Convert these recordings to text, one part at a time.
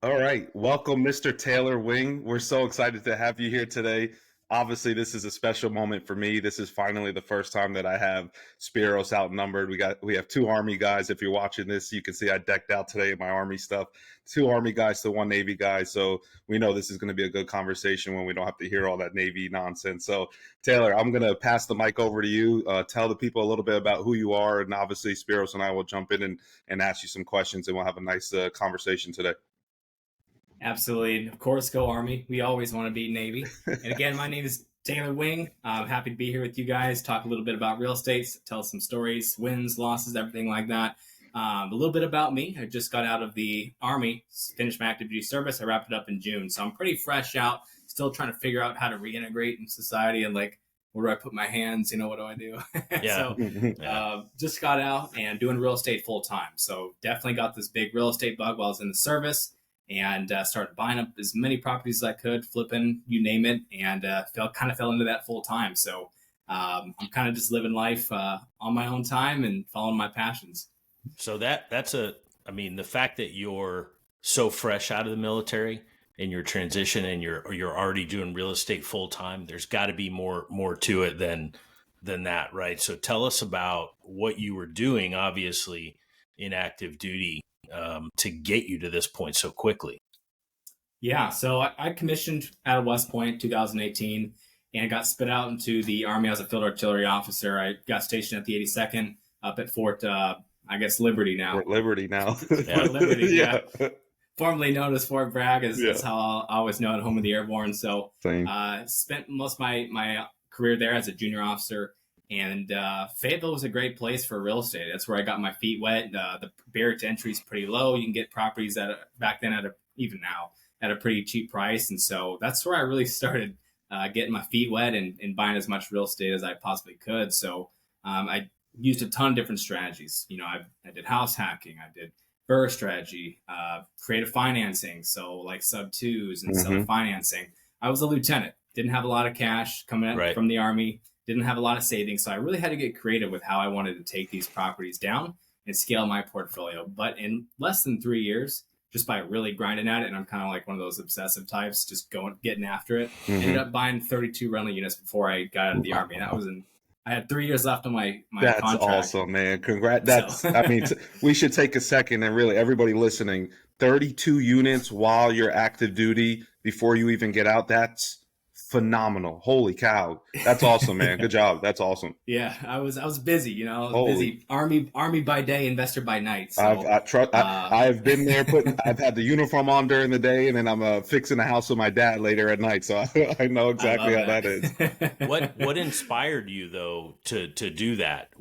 All right. Welcome, Mr. Taylor Wing. We're so excited to have you here today. Obviously, this is a special moment for me. This is finally the first time that I have Spiros outnumbered. We have two Army guys. If you're watching this, you can see I decked out today in my Army stuff. Two Army guys to one Navy guy. So we know this is going to be a good conversation when we don't have to hear all that Navy nonsense. So Taylor, I'm going to pass the mic over to you. Tell the people a little bit about who you are. And obviously, Spiros and I will jump in and ask you some questions, and we'll have a nice conversation today. Absolutely. Of course, go Army. We always want to beat Navy. And again, my name is Taylor Wing. I'm happy to be here with you guys, talk a little bit about real estate, tell some stories, wins, losses, everything like that. A little bit about me. I just got out of the Army, finished my active duty service. I wrapped it up in June. So I'm pretty fresh out, still trying to figure out how to reintegrate in society and like, where do I put my hands? What do I do? Yeah. So just got out and doing real estate full time. So definitely got this big real estate bug while I was in the service. And started buying up as many properties as I could, flipping, you name it, and fell into that full time. So I'm kind of just living life on my own time and following my passions. So the fact that you're so fresh out of the military and your transition and you're already doing real estate full time, there's got to be more to it than that, right? So tell us about what you were doing, obviously in active duty, to get you to this point so quickly. Yeah, so I commissioned out of West Point 2018 and got spit out into the Army as a field artillery officer. I got stationed at the 82nd up at Fort, Liberty now. Fort Liberty now. Fort Liberty, yeah. Formerly known as Fort Bragg, is how I always know it, home of the airborne. So spent most of my career there as a junior officer. And Fayetteville was a great place for real estate. That's where I got my feet wet. The barrier to entry is pretty low. You can get properties back then even now at a pretty cheap price. And so that's where I really started getting my feet wet and buying as much real estate as I possibly could. So I used a ton of different strategies. I did house hacking. I did burr strategy, creative financing. So like sub twos and seller financing. I was a lieutenant, didn't have a lot of cash coming in from the Army. Didn't have a lot of savings, so I really had to get creative with how I wanted to take these properties down and scale my portfolio. But in less than 3 years, just by really grinding at it, and I'm kind of like one of those obsessive types, just getting after it, ended up buying 32 rental units before I got out of the Army. And I had 3 years left on my That's contract. That's awesome, man. Congrats. We should take a second and really, everybody listening, 32 units while you're active duty before you even get out, that's phenomenal. Holy cow. That's awesome, man. Good job. That's awesome. Yeah, I was busy, busy. Army by day, investor by night. So, I've been there I've had the uniform on during the day, and then I'm fixing the house with my dad later at night. So I know exactly how that is. What inspired you though to do that?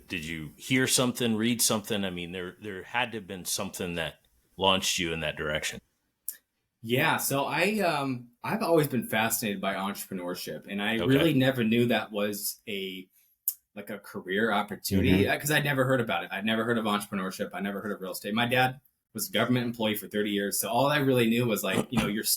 Did you hear something, read something? I mean, there had to have been something that launched you in that direction. Yeah, so I've always been fascinated by entrepreneurship, and I really never knew that was a career opportunity because I'd never heard about it. I'd never heard of entrepreneurship. I never heard of real estate. My dad was a government employee for 30 years, so all I really knew was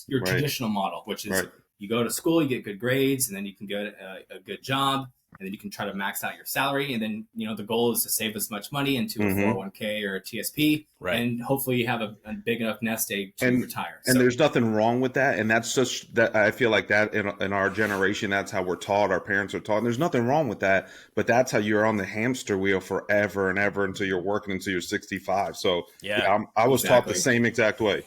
your traditional model, which is you go to school, you get good grades, and then you can get a good job, and then you can try to max out your salary, and then the goal is to save as much money into a 401k or a TSP, and hopefully you have a big enough nest egg to retire. And there's nothing wrong with that, and that's just that. I feel like that in our generation, that's how we're taught. Our parents are taught, and there's nothing wrong with that. But that's how you're on the hamster wheel forever and ever until you're working until you're 65. So I was taught the same exact way.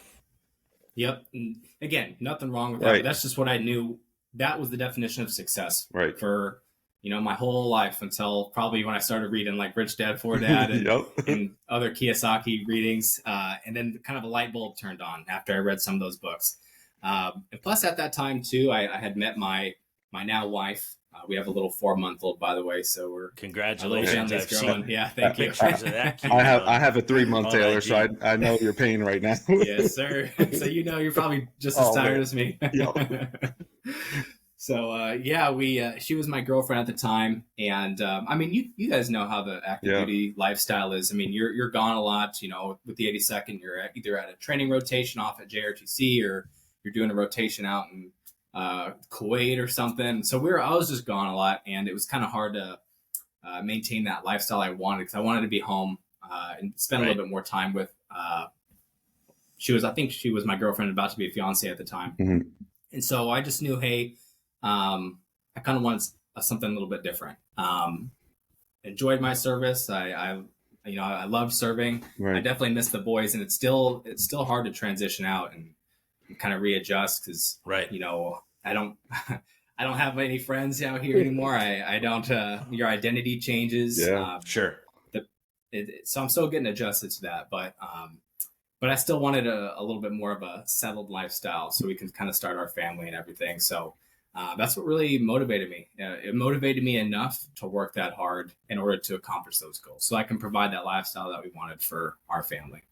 Yep. And again, nothing wrong with that. But that's just what I knew. That was the definition of success for my whole life until probably when I started reading like Rich Dad, Poor Dad and other Kiyosaki readings. And then kind of a light bulb turned on after I read some of those books. And plus at that time too, I had met my now wife. We have a little 4-month-old, by the way. So we're congratulations. Yeah, thank you. I have a 3-month, Taylor, so I know your pain right now. Yes, sir. So you're probably just as tired as me. So she was my girlfriend at the time, and you guys know how the active duty lifestyle is. I mean, you're gone a lot. With the 82nd, you're either at a training rotation off at JRTC, or you're doing a rotation out in Kuwait or something. So I was just gone a lot, and it was kind of hard to maintain that lifestyle I wanted, because I wanted to be home and spend a little bit more time with I think she was my girlfriend, about to be a fiance at the time. Mm-hmm. And so I just knew, hey, I kind of wanted something a little bit different. Enjoyed my service. I loved serving. Right. I definitely miss the boys, and it's still hard to transition out and kind of readjust because, right. I don't I don't have any friends out here anymore. I don't. Your identity changes. Yeah, sure. So I'm still getting adjusted to that, but I still wanted a little bit more of a settled lifestyle so we can kind of start our family and everything. So that's what really motivated me. It motivated me enough to work that hard in order to accomplish those goals, so I can provide that lifestyle that we wanted for our family.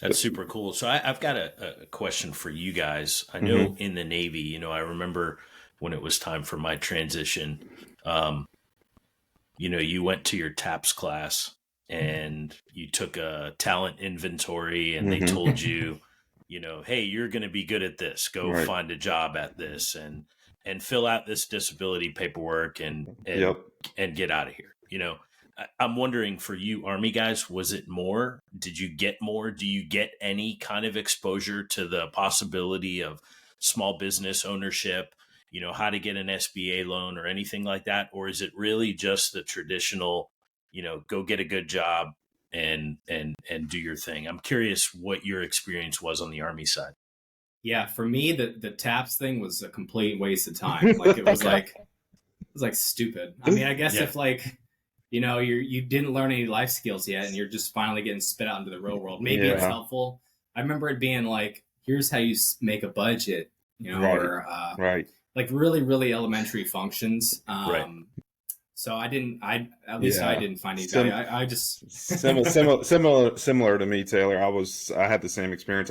That's super cool. So I've got a question for you guys. I know in the Navy, I remember when it was time for my transition, you went to your TAPS class and you took a talent inventory and they told you, hey, you're going to be good at this. Go find a job at this and fill out this disability paperwork and get out of here. I'm wondering, for you Army guys, was it more? Did you get more? Do you get any kind of exposure to the possibility of small business ownership, how to get an SBA loan or anything like that? Or is it really just the traditional, go get a good job and do your thing? I'm curious what your experience was on the Army side. Yeah, for me, the TAPS thing was a complete waste of time. Like it was like stupid. I mean, I guess if you didn't learn any life skills yet and you're just finally getting spit out into the real world, maybe it's helpful. I remember it being like, here's how you make a budget, or like really, really elementary functions. So I didn't find any value. I just similar to me, Taylor. I had the same experience.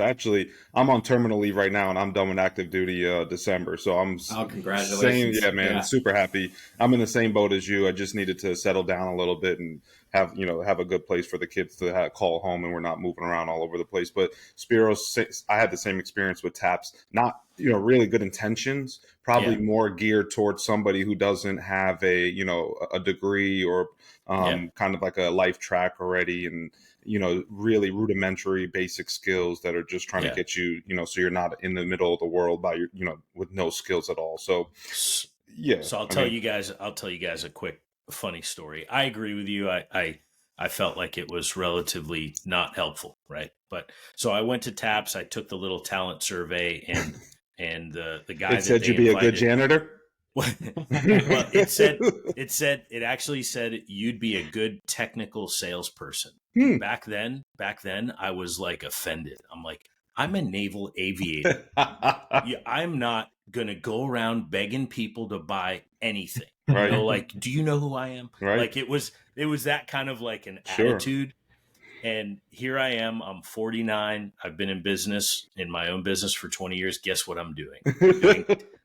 I'm on terminal leave right now, and I'm done with active duty December. So I'm congratulations. Super happy. I'm in the same boat as you. I just needed to settle down a little bit and have a good place for the kids to call home, and we're not moving around all over the place. But Spiros, I had the same experience with TAPS. Not really good intentions, probably more geared towards somebody who doesn't have a degree or kind of like a life track already, and really rudimentary basic skills that are just trying to get you, so you're not in the middle of the world by with no skills at all. So I'll tell you guys a quick funny story. I agree with you. I felt like it was relatively not helpful, right? But so I went to TAPS, I took the little talent survey, and the guy it said you'd be a good janitor. Well, it actually said you'd be a good technical salesperson. Back then I was like offended. I'm like, I'm a naval aviator. I'm not gonna go around begging people to buy anything. Right. Like, do you know who I am? Right. Like it was that kind of like an attitude. And here I am. I'm 49. I've been in my own business for 20 years. Guess what I'm doing?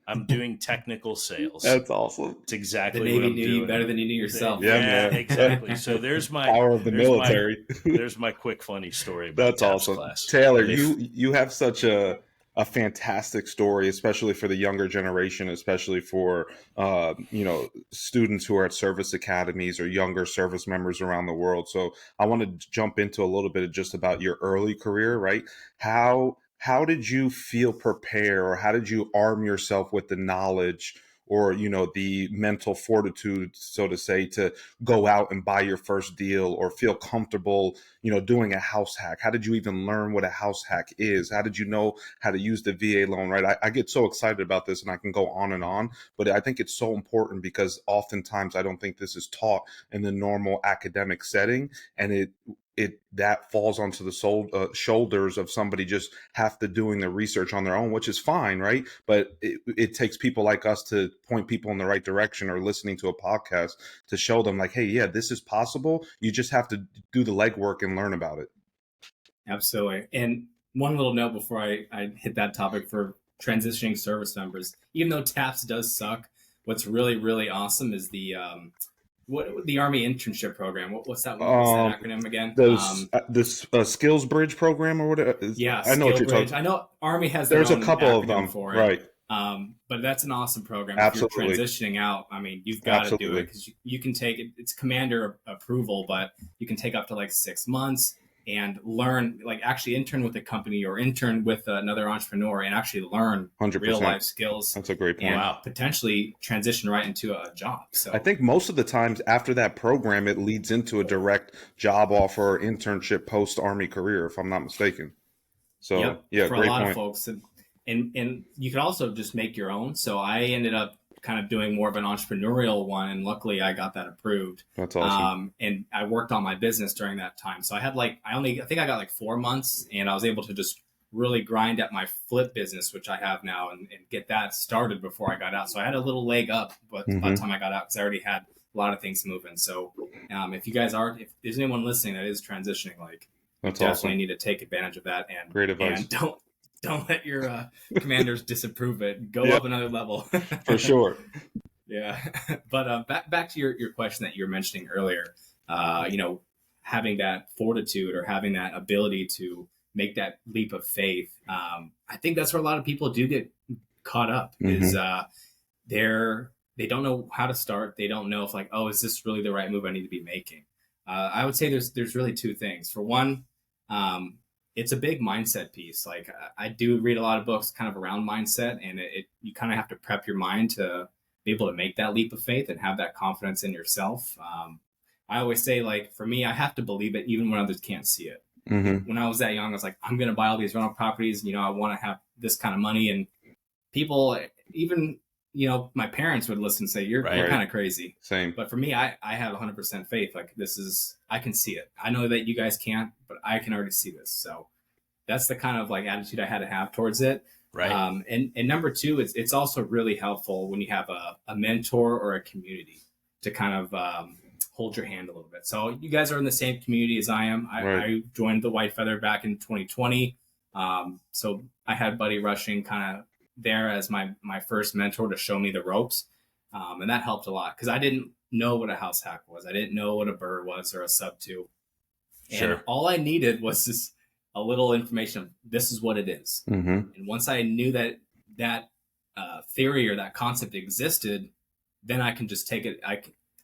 I'm doing technical sales. That's awesome. It's exactly the Navy what I'm knew doing. You better than you knew yourself. Yeah, exactly. So there's my power of the military. There's my quick funny story about That's awesome. Class. Taylor, you have such a fantastic story, especially for the younger generation, especially for students who are at service academies or younger service members around the world. So I want to jump into a little bit of just about your early career, right? How did you feel prepared, or how did you arm yourself with the knowledge or the mental fortitude, so to say, to go out and buy your first deal or feel comfortable doing a house hack? How did you even learn what a house hack is? How did you know how to use the VA loan, right? I get so excited about this, and I can go on, but I think it's so important because oftentimes I don't think this is taught in the normal academic setting, and that falls onto the shoulders of somebody just have to doing the research on their own, which is fine, right? But it takes people like us to point people in the right direction, or listening to a podcast to show them like, hey, yeah, this is possible. You just have to do the legwork and learn about it. Absolutely. And one little note before I hit that topic for transitioning service members, even though TAPS does suck, what's really, really awesome is the Army internship program. What's that acronym again? This Skills Bridge program or whatever. Yeah, I know what you're talking. I know Army has there's a couple of them for it. Right. But that's an awesome program. Absolutely. If you're transitioning out, I mean, you've got to do it because you can take it. It's commander approval, but you can take up to like 6 months. and learn, like actually intern with a company or intern with another entrepreneur and actually learn 100%. real life skills. That's a great point. And Wow. potentially transition right into a job. So I think most of the times after that program, it leads into a direct job offer or internship post Army career, if I'm not mistaken. So yep, yeah, for great a lot point. of folks. And you could also just make your own. So I ended up kind of doing more of an entrepreneurial one, and luckily I got that approved. That's awesome. And I worked on my business during that time. So I had I think I got like 4 months, and I was able to just really grind at my flip business, which I have now, and get that started before I got out. So I had a little leg up, but by the time I got out, because I already had a lot of things moving. So if you guys if there's anyone listening that is transitioning, like, That's you definitely awesome. need to take advantage of that. And Great advice. And don't let your commanders disapprove it. Go Yeah. up another level. For sure. Yeah. But back to your question that you were mentioning earlier, having that fortitude or having that ability to make that leap of faith. I think that's where a lot of people do get caught up is they don't know how to start. They don't know if like, oh, is this really the right move I need to be making? I would say there's really two things. For one, it's a big mindset piece. Like I do read a lot of books kind of around mindset, and you kind of have to prep your mind to be able to make that leap of faith and have that confidence in yourself. I always say, like, for me, I have to believe it even when others can't see it. When I was that young, I was like, I'm going to buy all these rental properties. I want to have this kind of money. And people, even, my parents would listen and say, you're kind of crazy. Same. But for me, I have 100% faith. Like, I can see it. I know that you guys can't, but I can already see this. So that's the kind of like attitude I had to have towards it. Right. And number two, it's also really helpful when you have a mentor or a community to kind of hold your hand a little bit. So you guys are in the same community as I am. I joined the White Feather back in 2020. So I had Buddy Rushing kind of there as my first mentor to show me the ropes. And that helped a lot because I didn't know what a house hack was. I didn't know what a burr was or a sub two. And all I needed was just a little information. This is what it is. And once I knew that theory or that concept existed, then I can just take it.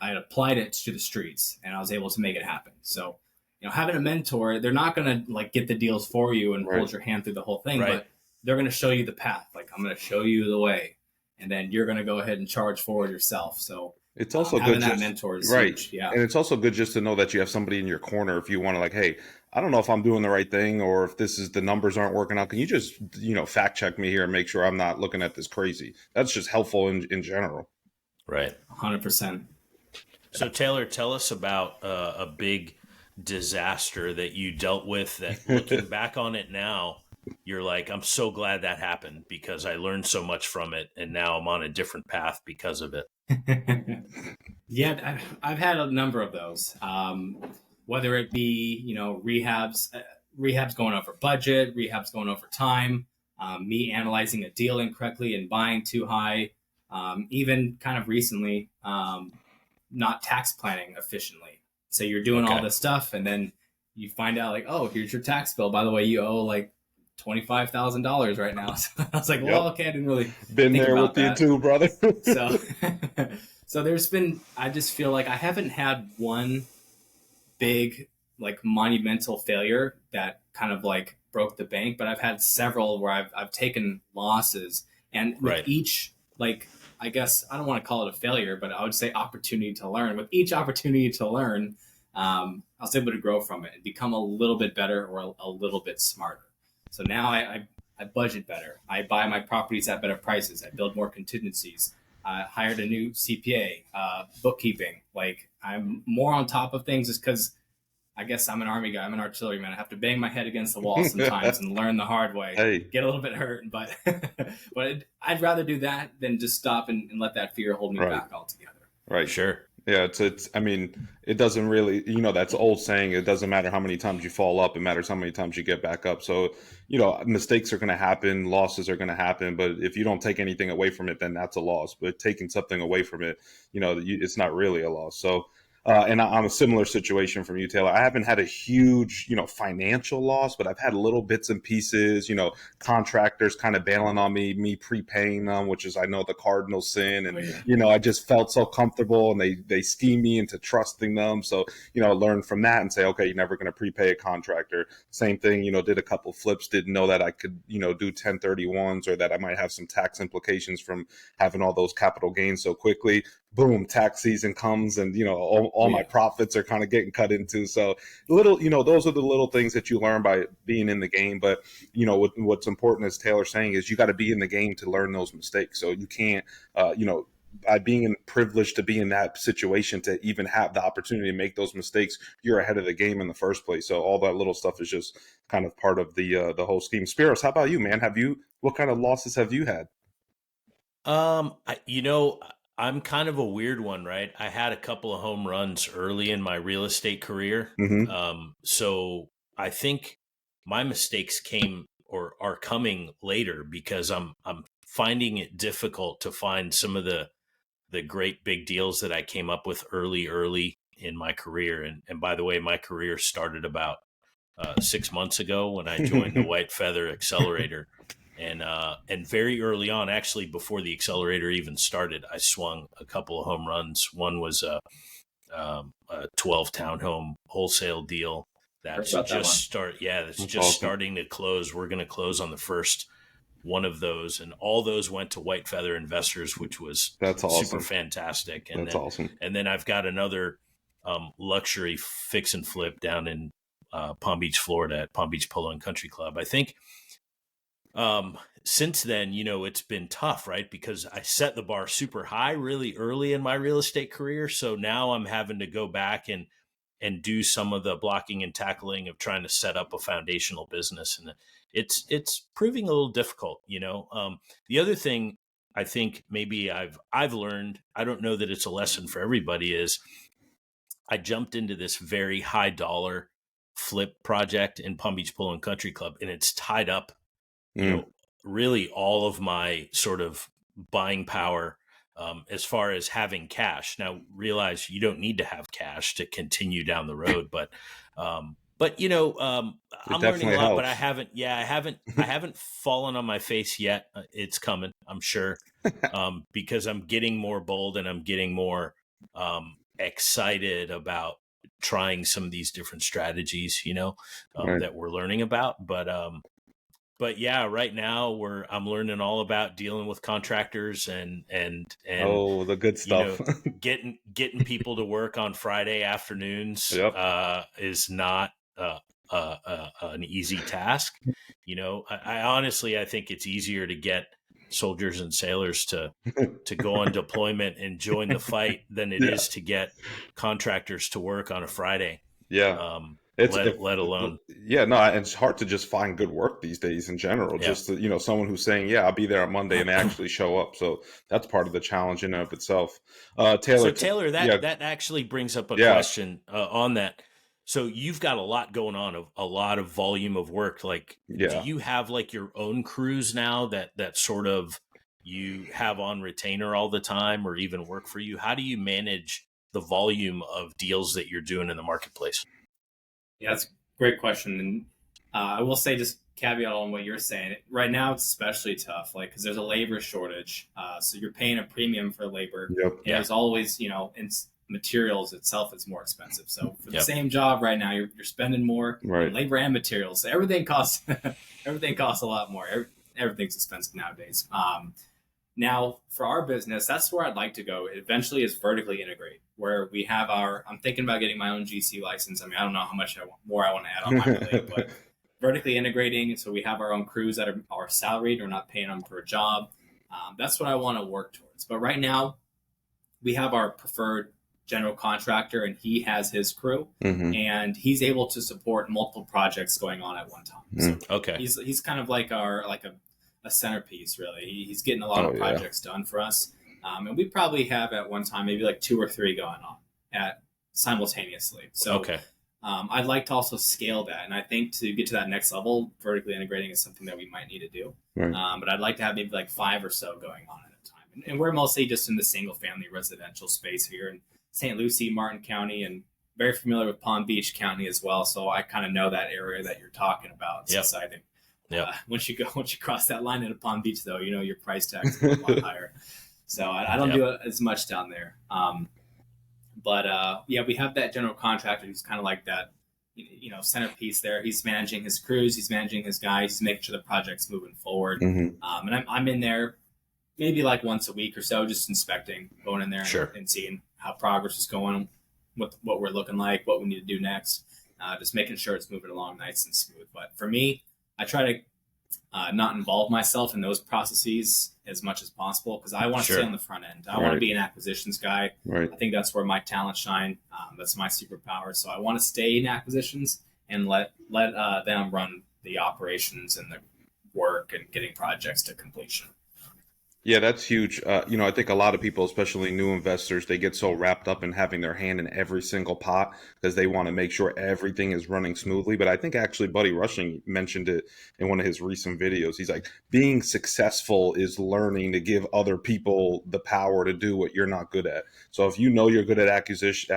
I applied it to the streets, and I was able to make it happen. So, having a mentor, they're not going to like get the deals for you and hold your hand through the whole thing, but they're going to show you the path. Like, I'm going to show you the way, and then you're going to go ahead and charge forward yourself. So it's also having good that mentor is huge. Yeah. And it's also good just to know that you have somebody in your corner if you want to, like, hey, I don't know if I'm doing the right thing or if the numbers aren't working out. Can you just, fact check me here and make sure I'm not looking at this crazy? That's just helpful in general. Right. 100%. So Taylor, tell us about a big disaster that you dealt with that looking back on it now, you're like, I'm so glad that happened because I learned so much from it. And now I'm on a different path because of it. Yeah, I've had a number of those, whether it be, rehabs going over budget, rehabs going over time, me analyzing a deal incorrectly and buying too high, even kind of recently, not tax planning efficiently. So you're doing all this stuff and then you find out like, oh, here's your tax bill. By the way, you owe like $25,000 right now. So I was like, well, okay, I didn't really been think there about with that. You too, brother. So there's been, I just feel like I haven't had one big like monumental failure that kind of like broke the bank, but I've had several where I've taken losses, and with each, like, I guess I don't want to call it a failure, but I would say opportunity to learn. With each opportunity to learn, I was able to grow from it and become a little bit better or a little bit smarter. So now I budget better. I buy my properties at better prices. I build more contingencies. I hired a new CPA, bookkeeping. Like, I'm more on top of things just because I guess I'm an Army guy. I'm an artillery man. I have to bang my head against the wall sometimes and learn the hard way. Hey. Get a little bit hurt, but I'd rather do that than just stop and let that fear hold me back altogether. Right. Sure. Yeah, it's. I mean, it doesn't really. That's old saying. It doesn't matter how many times you fall up. It matters how many times you get back up. So, mistakes are going to happen. Losses are going to happen. But if you don't take anything away from it, then that's a loss. But taking something away from it, it's not really a loss. So, And I'm a similar situation from you, Taylor. I haven't had a huge, financial loss, but I've had little bits and pieces, contractors kind of bailing on me prepaying them, which is, I know, the cardinal sin. And, I just felt so comfortable, and they scheme me into trusting them. So, learn from that and say, okay, you're never going to prepay a contractor. Same thing, did a couple flips, didn't know that I could, do 1031s, or that I might have some tax implications from having all those capital gains so quickly. Boom, tax season comes, and all my profits are kind of getting cut into. So those are the little things that you learn by being in the game. But what's important, as Taylor's saying, is you got to be in the game to learn those mistakes. So you can't by being privileged to be in that situation, to even have the opportunity to make those mistakes, you're ahead of the game in the first place. So all that little stuff is just kind of part of the whole scheme. Spiros, how about you, man? What kind of losses have you had? I'm kind of a weird one, right? I had a couple of home runs early in my real estate career. So I think my mistakes came or are coming later, because I'm finding it difficult to find some of the great big deals that I came up with early in my career. And by the way, my career started about 6 months ago when I joined the White Feather Accelerator. And very early on, actually before the accelerator even started, I swung a couple of home runs. One was a 12 townhome wholesale deal that's just starting to close. We're going to close on the first one of those, and all those went to White Feather investors, which was super fantastic. And awesome. And then I've got another luxury fix and flip down in Palm Beach, Florida, at Palm Beach Polo and Country Club. I think since then, it's been tough, right? Because I set the bar super high really early in my real estate career. So now I'm having to go back and do some of the blocking and tackling of trying to set up a foundational business. And it's proving a little difficult, The other thing I think maybe I've learned, I don't know that it's a lesson for everybody, is I jumped into this very high dollar flip project in Palm Beach Polo and Country Club, and it's tied up really all of my sort of buying power as far as having cash. Now, realize you don't need to have cash to continue down the road, but I'm learning a lot. Helps. But I haven't fallen on my face yet. It's coming, I'm sure, because I'm getting more bold, and I'm getting more excited about trying some of these different strategies, that we're learning about. But yeah, right now I'm learning all about dealing with contractors and the good stuff. Getting people to work on Friday afternoons is not an easy task. I honestly, I think it's easier to get soldiers and sailors to go on deployment and join the fight than it is to get contractors to work on a Friday. Let alone. It's hard to just find good work these days in general. Just someone who's saying, I'll be there on Monday, and they actually show up. So that's part of the challenge in and of itself. Taylor, that actually brings up a question on that. So you've got a lot going on, a lot of volume of work. Do you have your own crews now that sort of you have on retainer all the time, or even work for you? How do you manage the volume of deals that you're doing in the marketplace? Yeah, that's a great question. And I will say, just caveat on what you're saying. Right now, it's especially tough, because there's a labor shortage. So you're paying a premium for labor. Yep. And there's always, in materials itself, it's more expensive. So for the same job right now, you're spending more on labor and materials. So everything costs a lot more. Everything's expensive nowadays. Now, for our business, that's where I'd like to go. Eventually, is vertically integrate, where we have I'm thinking about getting my own GC license. I mean, I don't know how much more I want to add on my plate, but vertically integrating, so we have our own crews that are salaried. We're not paying them per job. That's what I want to work towards. But right now, we have our preferred general contractor, and he has his crew, and he's able to support multiple projects going on at one time. So he's kind of like a centerpiece, really. He's getting a lot of projects done for us. And we probably have at one time maybe 2 or 3 going on simultaneously. So I'd like to also scale that. And I think to get to that next level, vertically integrating is something that we might need to do. But I'd like to have maybe 5 or so going on at a time. And we're mostly just in the single family residential space here. And St. Lucie, Martin County, and very familiar with Palm Beach County as well. So I kind of know that area that you're talking about. It's exciting. Yeah. Once you cross that line into Palm Beach, though, your price tag's a lot higher. So I don't do it as much down there. But we have that general contractor who's kind of like that, centerpiece there. He's managing his crews, he's managing his guys, he's making sure the project's moving forward. And I'm in there maybe like once a week or so, just inspecting, going in there and seeing how progress is going, what we're looking like, what we need to do next, just making sure it's moving along nice and smooth. But for me, I try to not involve myself in those processes as much as possible because I want to stay on the front end. I want to be an acquisitions guy. I think that's where my talents shine. That's my superpower. So I want to stay in acquisitions and let them run the operations and the work and getting projects to completion. Yeah, that's huge. I think a lot of people, especially new investors, they get so wrapped up in having their hand in every single pot because they want to make sure everything is running smoothly. But I think actually Buddy Rushing mentioned it in one of his recent videos. He's like, being successful is learning to give other people the power to do what you're not good at. So if you know you're good at acquisitions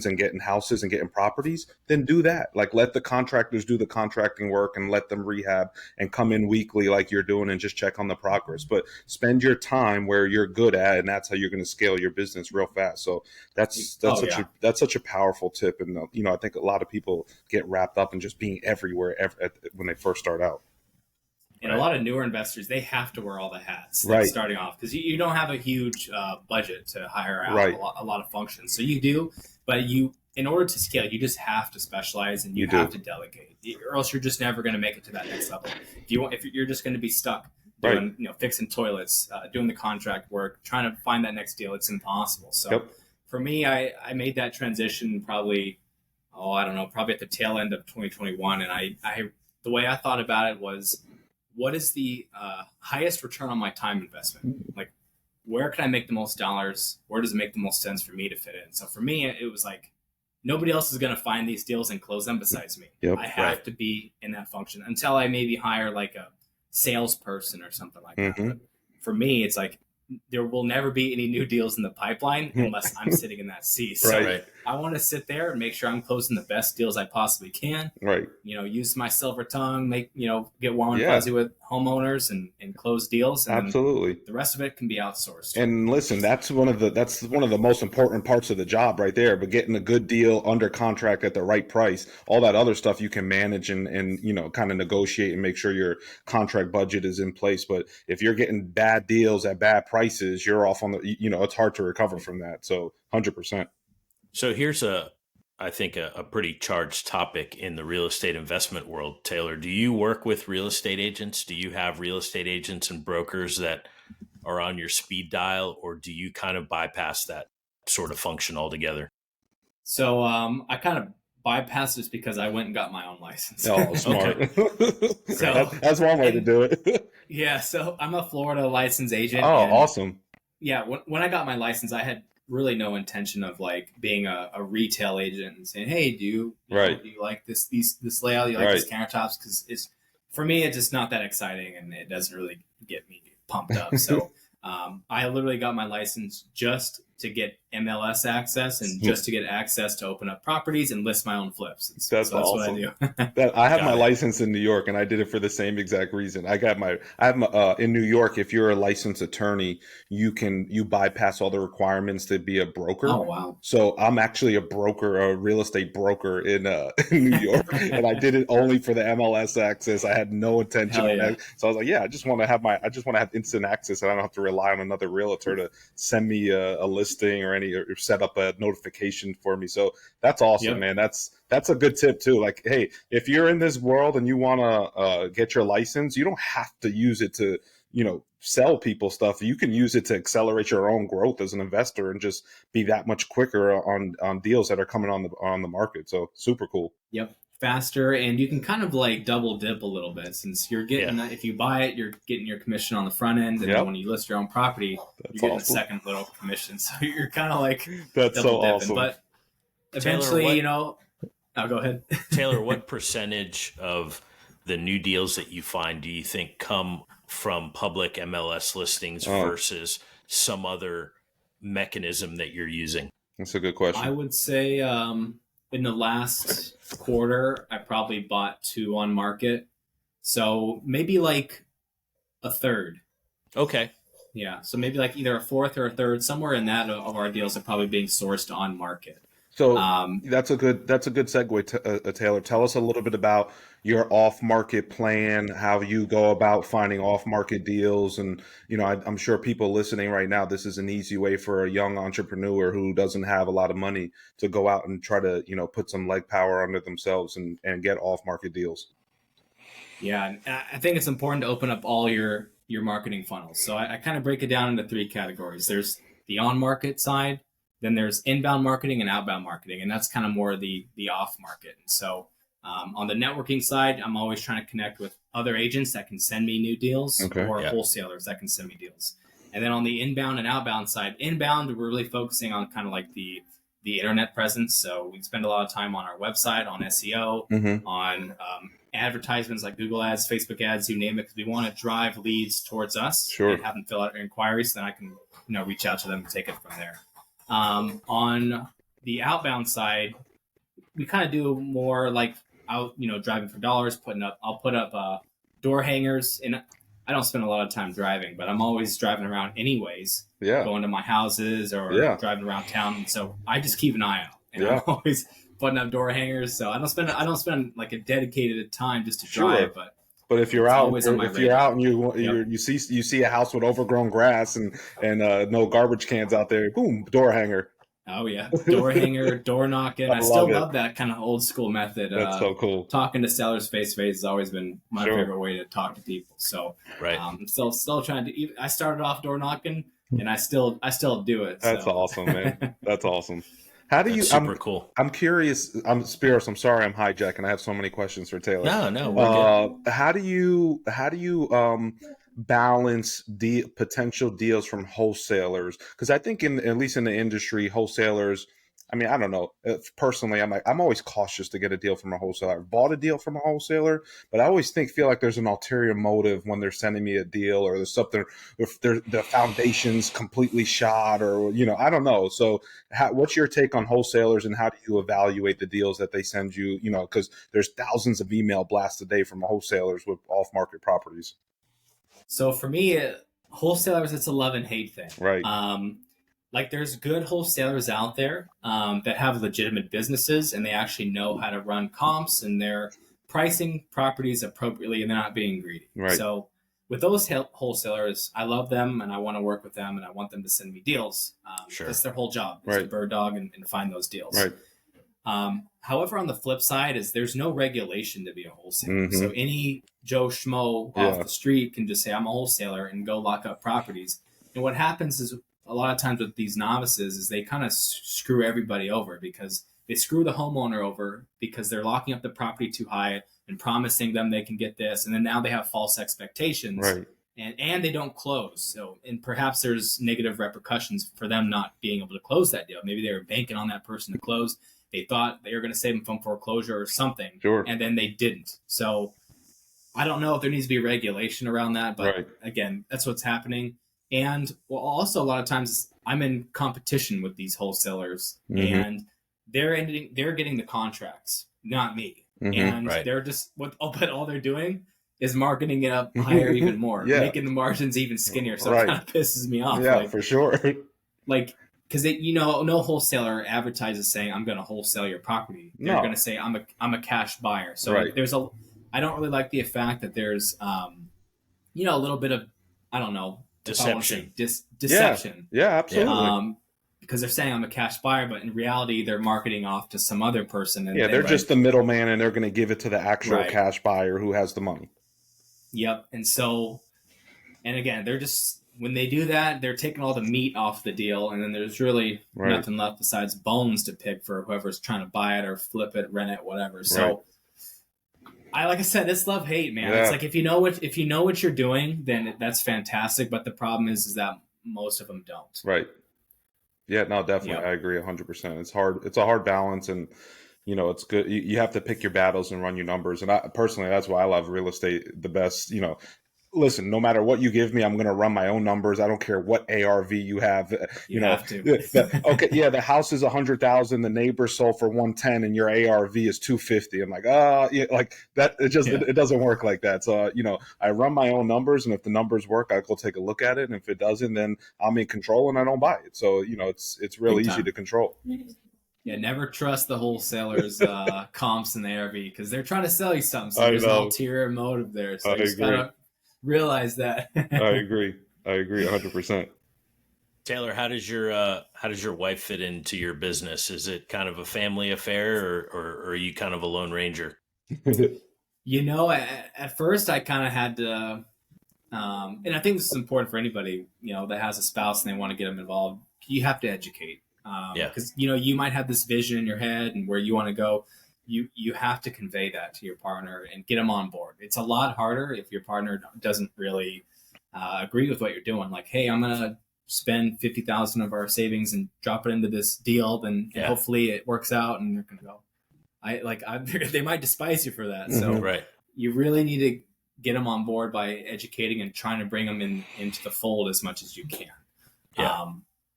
and getting houses and getting properties, then do that. Like, let the contractors do the contracting work and let them rehab and come in weekly like you're doing and just check on the progress. But spend your time where you're good at, and that's how you're going to scale your business real fast. So that's such a powerful tip. And I think a lot of people get wrapped up in just being everywhere when they first start out. And a lot of newer investors, they have to wear all the hats starting off because you don't have a huge budget to hire out a lot of functions. So you do, but in order to scale, you just have to specialize and you have to delegate, or else you're just never going to make it to that next level. If you're just going to be stuck doing, fixing toilets, doing the contract work, trying to find that next deal, it's impossible. So for me, I made that transition probably at the tail end of 2021. And I the way I thought about it was, what is the highest return on my time investment? Like, where can I make the most dollars? Where does it make the most sense for me to fit in? So for me, it was like, nobody else is going to find these deals and close them besides me. I have to be in that function until I maybe hire like a salesperson or something like that. But for me, it's like, there will never be any new deals in the pipeline unless I'm sitting in that seat. So I want to sit there and make sure I'm closing the best deals I possibly can. Use my silver tongue, get warm and fuzzy with homeowners and close deals. And absolutely. The rest of it can be outsourced. And listen, that's one of the most important parts of the job right there. But getting a good deal under contract at the right price, all that other stuff you can manage and kind of negotiate and make sure your contract budget is in place. But if you're getting bad deals at bad prices, you're off on it's hard to recover from that. So 100%. So here's I think a pretty charged topic in the real estate investment world. Taylor, do you work with real estate agents? Do you have real estate agents and brokers that are on your speed dial, or do you kind of bypass that sort of function altogether? So I kind of bypassed this because I went and got my own license. Oh, smart. So that's one way to do it. Yeah. So I'm a Florida licensed agent. Oh, awesome. Yeah. When I got my license, I had really no intention of like being a retail agent and saying, hey, do you like this layout? Do you like these countertops? Because for me, it's just not that exciting and it doesn't really get me pumped up. So I literally got my license just to get MLS access and just to get access to open up properties and list my own flips. That's awesome. What I do. I have my license in New York, and I did it for the same exact reason. I have in New York. If you're a licensed attorney, you bypass all the requirements to be a broker. Oh wow! So I'm actually a broker, a real estate broker in New York, and I did it only for the MLS access. I had no intention of that. So I was like, I just want to have instant access, and I don't have to rely on another realtor to send me a listing or set up a notification for me. So that's awesome, man. That's a good tip too. Like, hey, if you're in this world and you want to get your license, you don't have to use it to, sell people stuff. You can use it to accelerate your own growth as an investor and just be that much quicker on deals that are coming on the market. So super cool. Yep. Faster, and you can kind of like double dip a little bit since you're getting that. If you buy it, you're getting your commission on the front end, and then when you list your own property, you're getting a second little commission. So you're kind of like that's so awesome. But eventually, Taylor, go ahead. Taylor, what percentage of the new deals that you find do you think come from public MLS listings versus some other mechanism that you're using? That's a good question. I would say in the last quarter, I probably bought 2 on market. So maybe like a third. Okay. Yeah. So maybe like either a fourth or a third, somewhere in that of our deals are probably being sourced on market. So that's a good segue, Taylor. Tell us a little bit about your off-market plan, how you go about finding off-market deals, and I'm sure people listening right now, this is an easy way for a young entrepreneur who doesn't have a lot of money to go out and try to put some leg power under themselves and get off-market deals. Yeah, and I think it's important to open up all your marketing funnels. So I kind of break it down into 3 categories. There's the on-market side. Then there's inbound marketing and outbound marketing, and that's kind of more the off market. And so on the networking side, I'm always trying to connect with other agents that can send me new deals or wholesalers that can send me deals. And then on the inbound and outbound side, inbound, we're really focusing on kind of like the internet presence. So we spend a lot of time on our website, on SEO, on advertisements like Google ads, Facebook ads, you name it, because we want to drive leads towards us and have them fill out their inquiries. Then I can reach out to them and take it from there. On the outbound side, we kind of do more like out, driving for dollars, I'll put up door hangers, and I don't spend a lot of time driving, but I'm always driving around anyways, going to my houses or driving around town. And so I just keep an eye out, and I'm always putting up door hangers. So I don't spend like a dedicated time just to drive, But if you're out, and you see a house with overgrown grass and no garbage cans out there, boom, door hanger. Oh yeah, door hanger, door knocking. I still love that kind of old school method. That's so cool. Talking to sellers face to face has always been my favorite way to talk to people. So I'm still trying to. I started off door knocking, and I still do it. That's awesome, man. That's awesome. How do you? Super cool. I'm curious. I'm Spiros. I'm sorry, I'm hijacking. I have so many questions for Taylor. No, we're good. How do you balance potential deals from wholesalers? Because I think at least in the industry, wholesalers. I mean, I don't know. Personally, I'm always cautious to get a deal from a wholesaler. I've bought a deal from a wholesaler, but I always feel like there's an ulterior motive when they're sending me a deal, or there's something, if the foundation's completely shot, or I don't know. So, what's your take on wholesalers, and how do you evaluate the deals that they send you? Because there's thousands of email blasts a day from wholesalers with off-market properties. So for me, wholesalers, it's a love and hate thing, right? Like there's good wholesalers out there that have legitimate businesses, and they actually know how to run comps, and they're pricing properties appropriately, and they're not being greedy. Right. So with those wholesalers, I love them, and I want to work with them, and I want them to send me deals. That's their whole job, is to bird dog and find those deals. Right. However, on the flip side is there's no regulation to be a wholesaler. So any Joe Schmo off the street can just say, I'm a wholesaler, and go lock up properties. And what happens is, a lot of times with these novices, is they kind of screw everybody over, because they screw the homeowner over because they're locking up the property too high and promising them they can get this. And then now they have false expectations, and they don't close. So, and perhaps there's negative repercussions for them not being able to close that deal. Maybe they were banking on that person to close. They thought they were going to save them from foreclosure or something, and then they didn't. So I don't know if there needs to be regulation around that, but again, that's what's happening. And also a lot of times I'm in competition with these wholesalers, and they're getting the contracts, not me. And they're just but all they're doing is marketing it up higher even more, making the margins even skinnier. So it kind of pisses me off. Yeah, for sure. Like, because no wholesaler advertises saying I'm going to wholesale your property. They're going to say I'm a cash buyer. So I don't really like the fact that there's a little bit of, I don't know, deception. Deception. Yeah, absolutely. Because they're saying I'm a cash buyer, but in reality, they're marketing off to some other person. And they're just the middleman, and they're going to give it to the actual cash buyer who has the money. Yep. And so, and again, they're just, when they do that, they're taking all the meat off the deal, and then there's really nothing left besides bones to pick for whoever's trying to buy it or flip it, rent it, whatever. So, like I said, it's love hate, man. It's like if you know what you're doing, then that's fantastic. But the problem is that most of them don't. Right. Yeah. No, definitely. I agree 100%. It's hard. It's a hard balance, and it's good. You have to pick your battles and run your numbers. And I personally, that's why I love real estate the best. listen, no matter what you give me, I'm going to run my own numbers. I don't care what ARV you have. You have to. Okay, yeah, the house is 100,000. The neighbor sold for 110, and your ARV is 250. I'm like, yeah, like that. It doesn't work like that. So I run my own numbers, and if the numbers work, I go take a look at it, and if it doesn't, then I'm in control and I don't buy it. So it's real easy to control. Yeah, never trust the wholesalers' comps in the ARV because they're trying to sell you something. So there's an ulterior motive there. So you just gotta realize that. I agree 100%. Taylor, how does your wife fit into your business? Is it kind of a family affair, or are you kind of a lone ranger? At first I kind of had to, and I think this is important for anybody, that has a spouse and they want to get them involved. You have to educate. Because you might have this vision in your head and where you want to go. You have to convey that to your partner and get them on board. It's a lot harder if your partner doesn't really agree with what you're doing. Like, hey, I'm gonna spend $50,000 of our savings and drop it into this deal, and hopefully it works out. And they're gonna go, they might despise you for that. So you really need to get them on board by educating and trying to bring them into the fold as much as you can. Yeah.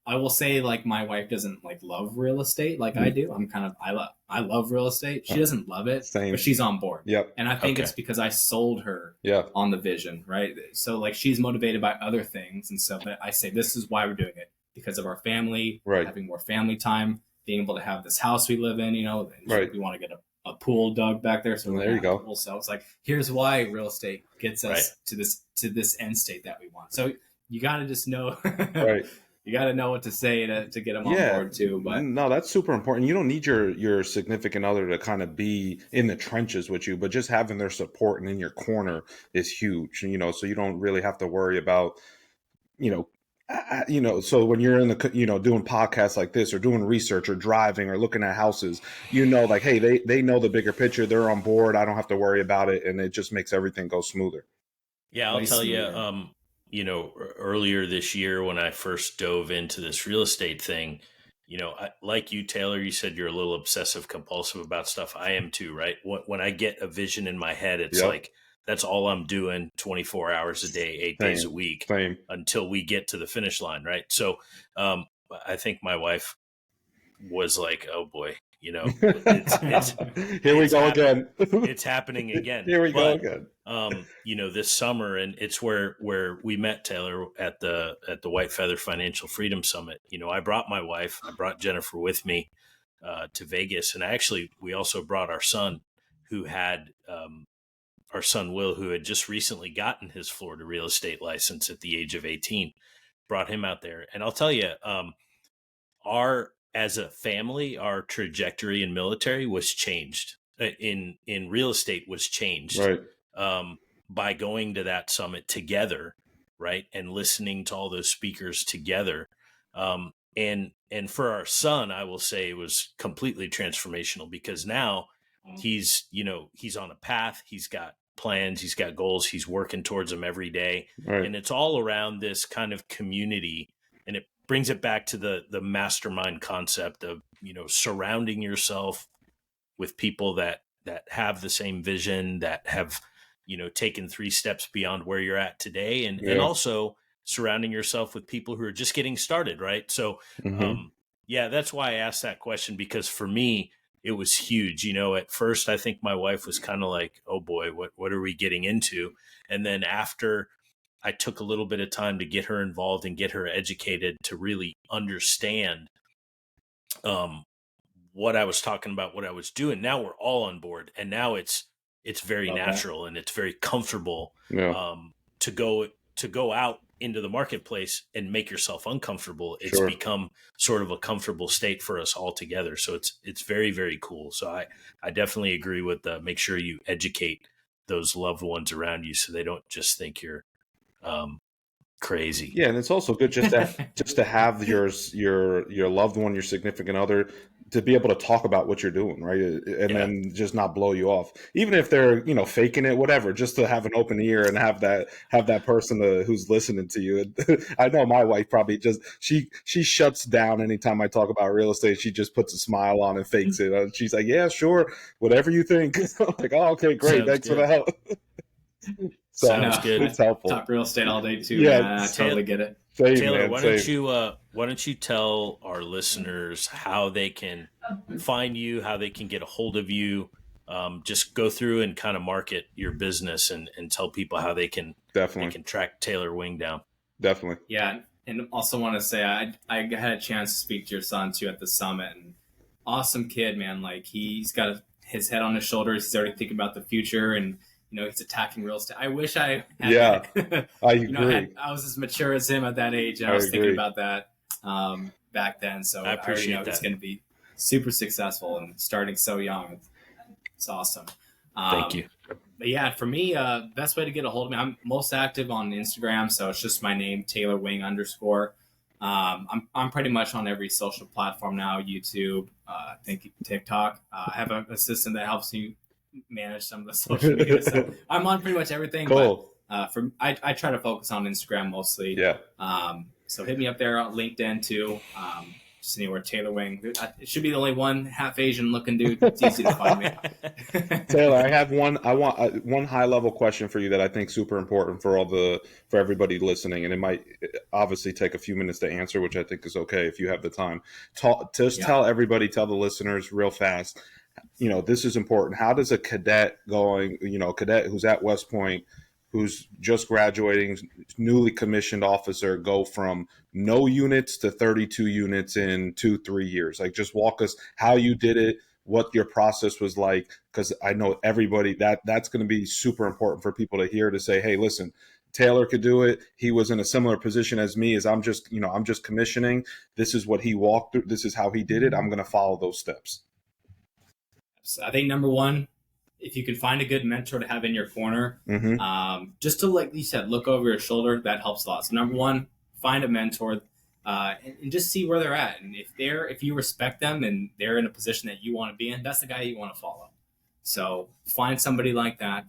I will say, like, my wife doesn't love real estate like I do. I love real estate. She doesn't love it, but she's on board. Yep. And I think it's because I sold her on the vision, right? So she's motivated by other things. And so, but I say, this is why we're doing it, because of our family, having more family time, being able to have this house we live in, we want to get a pool dug back there. So there you go. So it's like, here's why real estate gets us to this end state that we want. So you got to just know, you got to know what to say to get them on board too. But no, that's super important. You don't need your significant other to kind of be in the trenches with you, but just having their support and in your corner is huge. So you don't really have to worry about, so when you're in the, doing podcasts like this or doing research or driving or looking at houses, like, hey, they know the bigger picture. They're on board. I don't have to worry about it. And it just makes everything go smoother. Yeah, I'll tell you, earlier this year when I first dove into this real estate thing, like you, Taylor, you said you're a little obsessive compulsive about stuff. I am too, right? When I get a vision in my head, it's like, that's all I'm doing 24 hours a day, 8 days a week until we get to the finish line. Right. So I think my wife was like, oh boy, it's here we go again. It's happening again. Here we go again. This summer, and it's where we met, Taylor, at the White Feather Financial Freedom Summit. I brought my wife, I brought Jennifer with me to Vegas, and we also brought our son, who had our son Will, who had just recently gotten his Florida real estate license at the age of 18. Brought him out there, and I'll tell you, as a family, our trajectory in military was changed. In real estate was changed by going to that summit together, right, and listening to all those speakers together. And for our son, I will say it was completely transformational, because now he's on a path. He's got plans. He's got goals. He's working towards them every day, and it's all around this kind of community. And it brings it back to the mastermind concept of, surrounding yourself with people that have the same vision, that have, taken 3 steps beyond where you're at today. And also surrounding yourself with people who are just getting started. Right. So, that's why I asked that question, because for me, it was huge. At first, I think my wife was kind of like, oh boy, what are we getting into? And then after I took a little bit of time to get her involved and get her educated to really understand what I was talking about, what I was doing. Now we're all on board, and now it's very natural and it's very comfortable to go out into the marketplace and make yourself uncomfortable. It's become sort of a comfortable state for us all together. So it's very, very cool. So I definitely agree with make sure you educate those loved ones around you so they don't just think you're crazy. Yeah, and it's also good just to have your loved one, your significant other, to be able to talk about what you're doing, right? And then just not blow you off, even if they're faking it, whatever. Just to have an open ear and have that person who's listening to you. And I know my wife probably she shuts down anytime I talk about real estate. She just puts a smile on and fakes it. She's like, "Yeah, sure, whatever you think." I'm like, "Oh, okay, great, thanks for the help." Sounds good. It's helpful. Talk real estate all day too. Yeah, man. I totally get it. Same, Taylor, man, why don't you tell our listeners how they can find you, how they can get a hold of you? Just go through and kind of market your business and tell people how they can track Taylor Wing down. Definitely. Yeah. And also want to say I had a chance to speak to your son too at the summit, and awesome kid, man. Like he's got his head on his shoulders. He's already thinking about the future, and he's attacking real estate. I wish I had I agree. I was as mature as him at that age, and I was thinking about that back then. So I appreciate that. He's going to be super successful and starting so young. It's awesome. Thank you. But yeah, for me, best way to get a hold of me, I'm most active on Instagram, so it's just my name, Taylor Wing _. I'm pretty much on every social platform now, YouTube, I think TikTok. I have an assistant that helps me manage some of the social media, so I'm on pretty much everything. Cool. But I try to focus on Instagram mostly. Yeah. So hit me up there on LinkedIn too. Just anywhere, Taylor Wing. It should be the only one half Asian looking dude. It's easy to find me. Taylor, I have one high level question for you that I think is super important for everybody listening, and it might obviously take a few minutes to answer, which I think is okay if you have the time. Tell the listeners real fast. This is important. How does a cadet who's at West Point, who's just graduating, newly commissioned officer, go from no units to 32 units in 2-3 years? Like, just walk us how you did it, what your process was like, because I know everybody that's going to be super important for people to hear, to say, hey, listen, Taylor could do it. He was in a similar position as me, as I'm just commissioning. This is what he walked through. This is how he did it. I'm going to follow those steps. So I think number one, if you can find a good mentor to have in your corner, just to, like you said, look over your shoulder, that helps a lot. So number one, find a mentor and just see where they're at. And if you respect them and they're in a position that you want to be in, that's the guy you want to follow. So find somebody like that.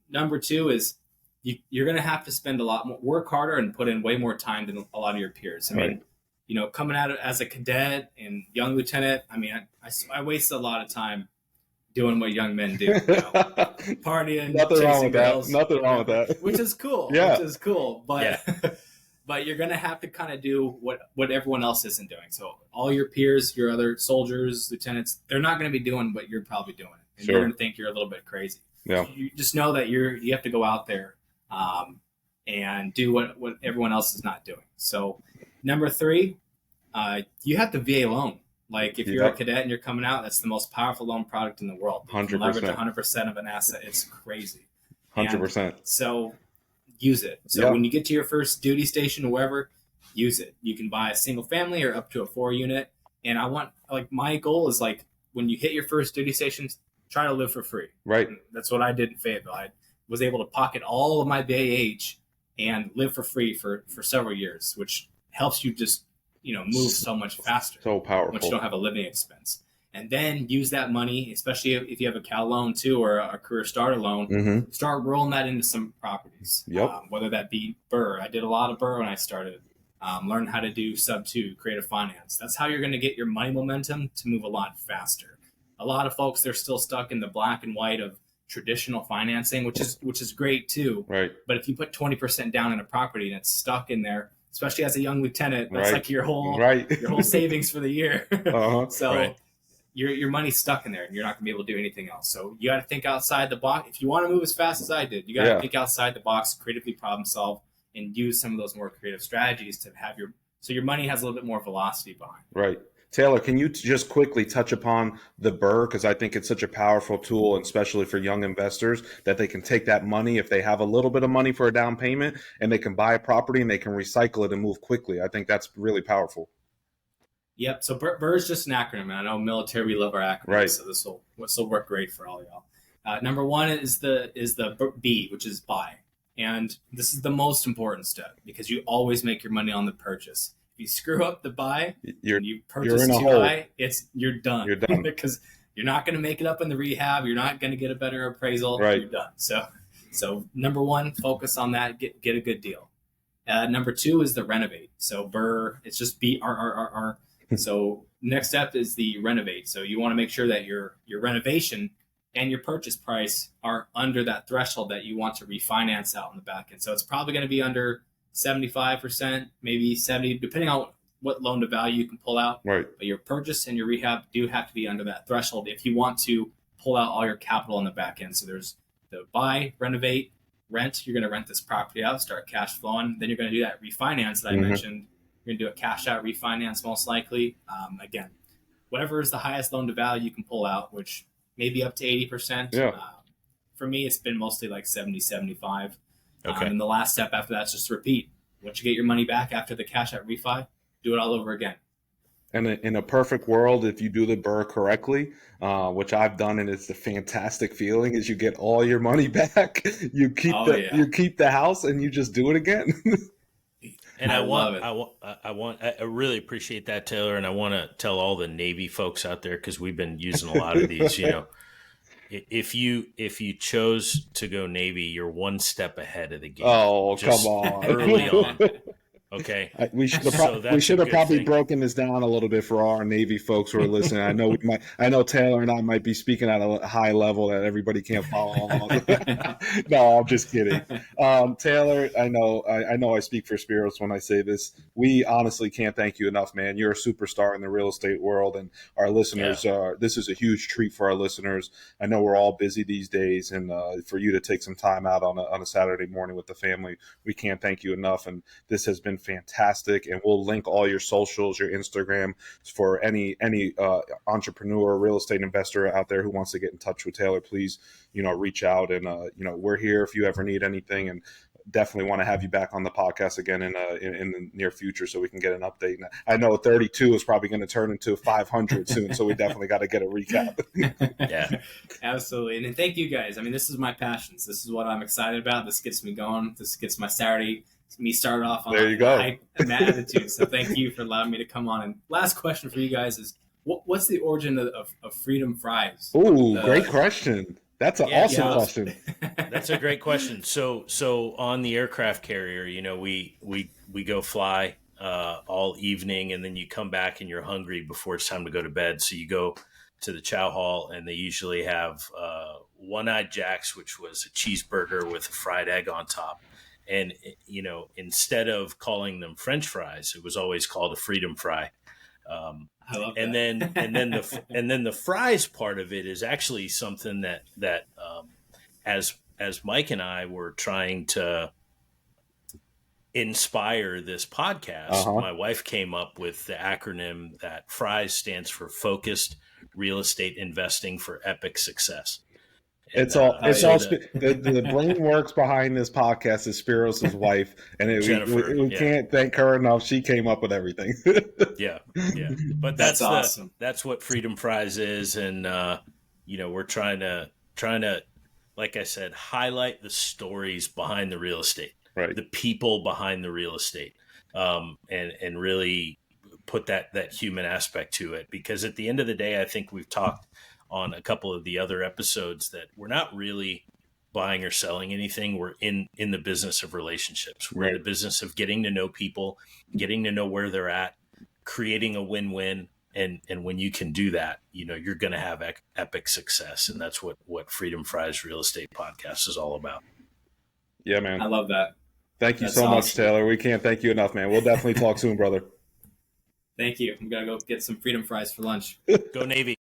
Number two is you're going to have to spend a lot more, work harder and put in way more time than a lot of your peers. I mean, coming out as a cadet and young lieutenant, I mean, I wasted a lot of time doing what young men do, partying, chasing girls. Nothing wrong with that. Which is cool. Yeah. Which is cool. But but you're gonna have to kind of do what everyone else isn't doing. So all your peers, your other soldiers, lieutenants, they're not gonna be doing what you're probably doing. And you're gonna think you're a little bit crazy. Yeah. So you just know that you have to go out there and do what everyone else is not doing. So number three, you have the VA loan. Like if you're a cadet and you're coming out, that's the most powerful loan product in the world. 100%. Leverage 100% of an asset. It's crazy. 100%. So use it. So when you get to your first duty station or wherever, use it. You can buy a single family or up to a 4 unit. And my goal is, like, when you hit your first duty station, try to live for free. Right. And that's what I did in Fayetteville. I was able to pocket all of my BAH and live for free for several years, which helps you just move so much faster. So powerful. Once you don't have a living expense. And then use that money, especially if you have a Cal loan too, or a career starter loan, start rolling that into some properties. Yep. Whether that be BRRRR. I did a lot of BRRRR when I started. Learn how to do sub 2, creative finance. That's how you're going to get your money momentum to move a lot faster. A lot of folks, they're still stuck in the black and white of traditional financing, which is great too. Right. But if you put 20% down in a property and it's stuck in there, especially as a young lieutenant, that's like your whole savings for the year. So your money's stuck in there and you're not gonna be able to do anything else. So you got to think outside the box. If you want to move as fast as I did, you got to think outside the box, creatively problem solve, and use some of those more creative strategies to have so your money has a little bit more velocity behind. Right. Taylor, can you just quickly touch upon the BRRRR? Because I think it's such a powerful tool, and especially for young investors, that they can take that money if they have a little bit of money for a down payment and they can buy a property and they can recycle it and move quickly. I think that's really powerful. Yep. So BRRRR is just an acronym. And I know military, we love our acronyms. Right. So this will work great for all y'all. Number one is the B, which is buy. And this is the most important step because you always make your money on the purchase. If you screw up the buy, you purchase too high, you're done. You're done. Because you're not going to make it up in the rehab. You're not going to get a better appraisal. Right. You're done. So number one, focus on that. Get a good deal. Number two is the renovate. So BRRRR, it's just BRRRR. So next step is the renovate. So you want to make sure that your renovation and your purchase price are under that threshold that you want to refinance out in the back end. So it's probably going to be under 75%, maybe 70, depending on what loan to value you can pull out. Right. But your purchase and your rehab do have to be under that threshold if you want to pull out all your capital on the back end. So there's the buy, renovate, rent. You're going to rent this property out, start cash flowing. Then you're going to do that refinance that I mentioned. You're going to do a cash out refinance most likely. Again, whatever is the highest loan to value you can pull out, which may be up to 80%. Yeah. For me, it's been mostly like 70, 75. Okay. And the last step after that is just repeat. Once you get your money back after the cash out refi, do it all over again. And in a perfect world, if you do the BRRRR correctly, which I've done, and it's a fantastic feeling, is you get all your money back. You keep you keep the house, and you just do it again. And I really appreciate that, Taylor. And I want to tell all the Navy folks out there, because we've been using a lot of these. You know, if you chose to go Navy, you're one step ahead of the game. Oh, come on! Early on. Okay. We should have probably broken this down a little bit for our Navy folks who are listening. I know Taylor and I might be speaking at a high level that everybody can't follow along. No, I'm just kidding. Taylor, I know I speak for Spiros when I say this. We honestly can't thank you enough, man. You're a superstar in the real estate world, and our listeners this is a huge treat for our listeners. I know we're all busy these days, and for you to take some time out on a Saturday morning with the family, we can't thank you enough. And this has been fantastic, and we'll link all your socials, your Instagram, for any entrepreneur, real estate investor out there who wants to get in touch with Taylor. Please, reach out, and we're here if you ever need anything, and definitely want to have you back on the podcast again in the near future so we can get an update. And I know 32 is probably going to turn into 500 soon, so we definitely got to get a recap. Yeah, absolutely. And thank you guys. I mean, this is my passions. This is what I'm excited about. This gets me going. This gets my Saturday me started off on hype and that attitude. So thank you for allowing me to come on. And last question for you guys is, what's the origin of Freedom Fries? Ooh, great question. That's an awesome question. That's a great question. So on the aircraft carrier, we go fly all evening, and then you come back and you're hungry before it's time to go to bed. So you go to the chow hall, and they usually have one-eyed Jacks, which was a cheeseburger with a fried egg on top. And, instead of calling them French fries, it was always called a Freedom Fry. I love and that. then the fries part of it is actually something that as Mike and I were trying to inspire this podcast, my wife came up with the acronym that FRIES stands for Focused Real Estate Investing for Epic Success. And, the brain works behind this podcast is Spiros' wife, and we can't thank her enough. She came up with everything. yeah. But that's awesome. That's what Freedom Fries is, and we're trying to, like I said, highlight the stories behind the real estate, right? The people behind the real estate, and really put that human aspect to it. Because at the end of the day, I think we've talked on a couple of the other episodes that we're not really buying or selling anything. We're in the business of relationships. We're in the business of getting to know people, getting to know where they're at, creating a win-win. And when you can do that, you're going to have epic success. And that's what Freedom Fries Real Estate Podcast is all about. Yeah, man. I love that. Thank you so much, Taylor. We can't thank you enough, man. We'll definitely talk soon, brother. Thank you. I'm going to go get some Freedom Fries for lunch. Go Navy.